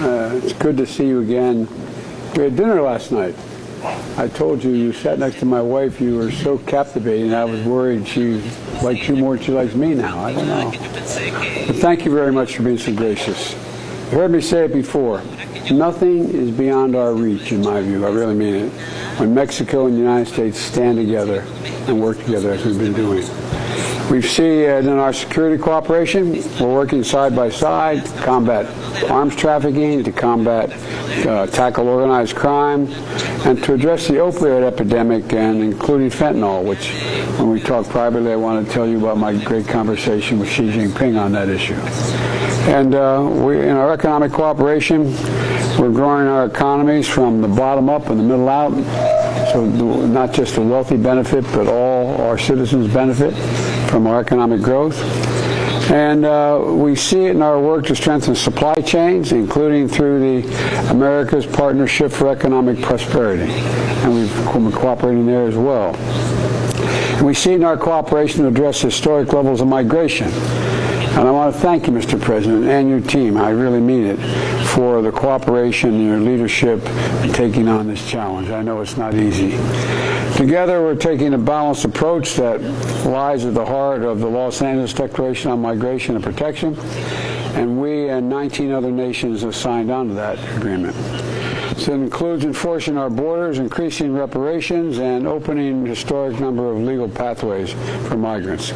It's good to see you again. We had dinner last night. I told you sat next to my wife. You were so captivating. I was worried she liked you more than she likes me now. I don't know. But thank you very much for being so gracious. You heard me say it before. Nothing is beyond our reach, in my view. I really mean it. When Mexico and the United States stand together and work together as we've been doing. We see in our security cooperation, we're working side by side to combat arms trafficking, to tackle organized crime, and to address the opioid epidemic, and including fentanyl, which, when we talk privately, I want to tell you about my great conversation with Xi Jinping on that issue. And in our economic cooperation, we're growing our economies from the bottom up and the middle out, so not just the wealthy benefit, but all our citizens benefit from our economic growth. And we see it in our work to strengthen supply chains, including through the America's Partnership for Economic Prosperity. And we've been cooperating there as well. And we see it in our cooperation to address historic levels of migration. And I want to thank you, Mr. President, and your team, I really mean it, for the cooperation and your leadership in taking on this challenge. I know it's not easy. Together, we're taking a balanced approach that lies at the heart of the Los Angeles Declaration on Migration and Protection, and we and 19 other nations have signed on to that agreement. So it includes enforcing our borders, increasing reparations, and opening a historic number of legal pathways for migrants.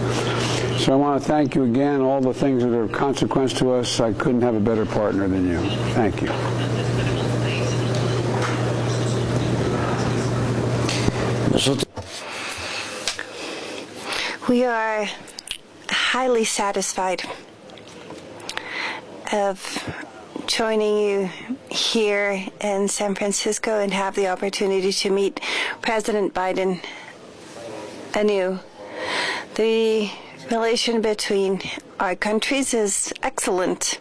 So I want to thank you again. All the things that are of consequence to us, I couldn't have a better partner than you. Thank you. We are highly satisfied of joining you here in San Francisco and have the opportunity to meet President Biden anew. The relation between our countries is excellent.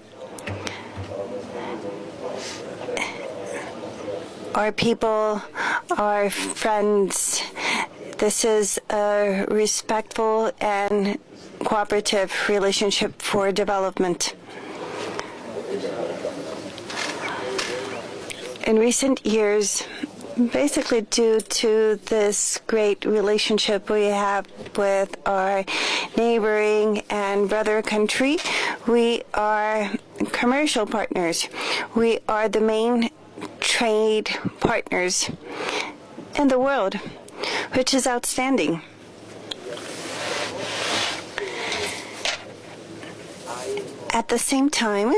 Our people, our friends, this is a respectful and cooperative relationship for development. In recent years, basically due to this great relationship we have with our neighboring and brother country, we are commercial partners. We are the main trade partners in the world, which is outstanding. At the same time,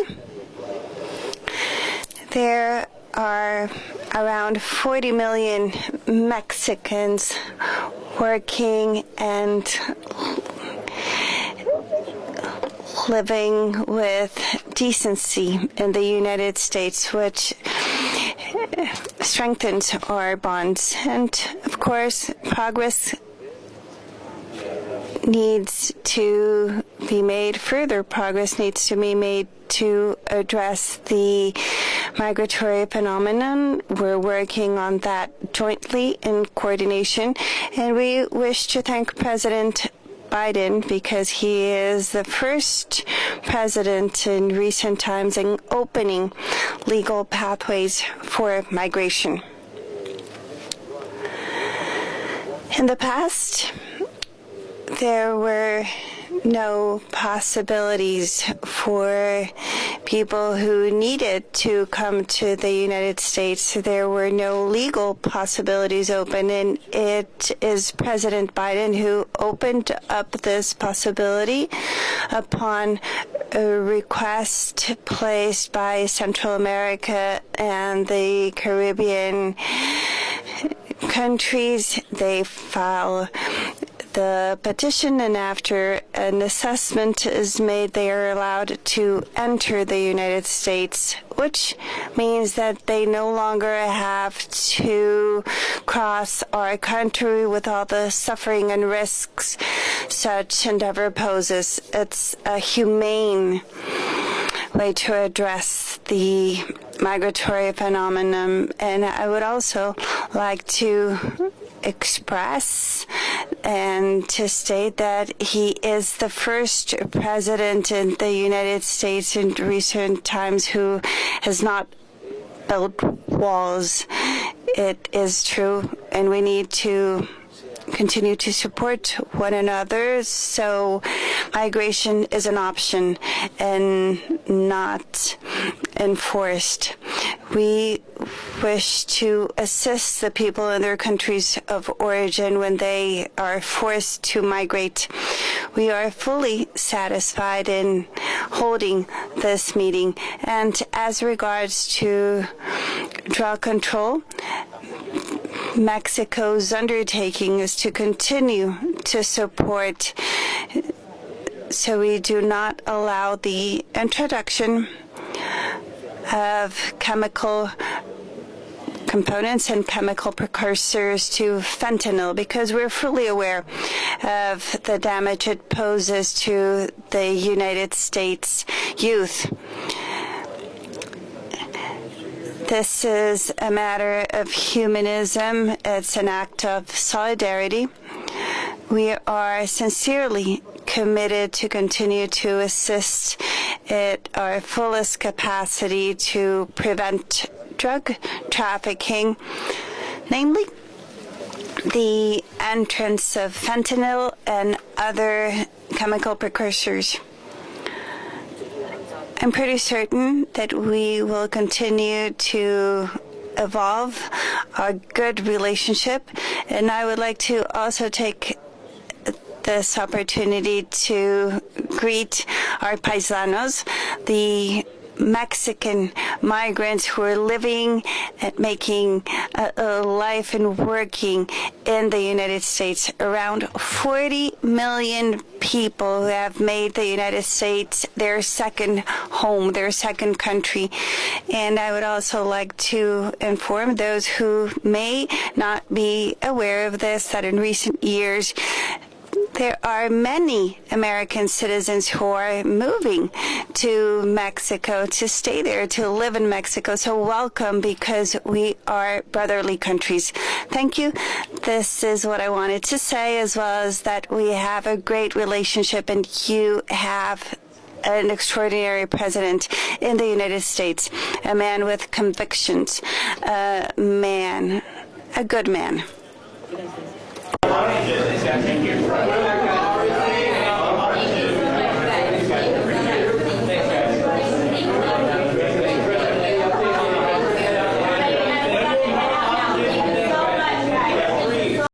there are around 40 million Mexicans working and living with decency in the United States, which strengthens our bonds. And of course, progress needs to be made, further progress needs to be made to address the migratory phenomenon. We're working on that jointly in coordination, and we wish to thank President Biden because he is the first president in recent times in opening legal pathways for migration. In the past, there were no possibilities for people who needed to come to the United States. There were no legal possibilities open, and it is President Biden who opened up this possibility upon a request placed by Central America and the Caribbean countries. They file the petition, and after an assessment is made, they are allowed to enter the United States, which means that they no longer have to cross our country with all the suffering and risks such endeavor poses. It's a humane way to address the migratory phenomenon. And I would also like to express and to state that he is the first president in the United States in recent times who has not built walls. It is true, and we need to continue to support one another so migration is an option and not enforced. We wish to assist the people in their countries of origin when they are forced to migrate. We are fully satisfied in holding this meeting. And as regards to drug control, Mexico's undertaking is to continue to support so we do not allow the introduction of chemical components and chemical precursors to fentanyl, because we're fully aware of the damage it poses to the United States youth. This is a matter of humanism. It's an act of solidarity. We are sincerely committed to continue to assist at our fullest capacity to prevent drug trafficking, namely the entrance of fentanyl and other chemical precursors. I'm pretty certain that we will continue to evolve our good relationship, and I would like to also take this opportunity to greet our paisanos, the Mexican migrants who are living and making a life and working in the United States. Around 40 million people who have made the United States their second home, their second country. And I would also like to inform those who may not be aware of this, that in recent years, there are many American citizens who are moving to Mexico to stay there, to live in Mexico. So welcome, because we are brotherly countries. Thank you. This is what I wanted to say, as well as that we have a great relationship and you have an extraordinary president in the United States, a man with convictions, a good man.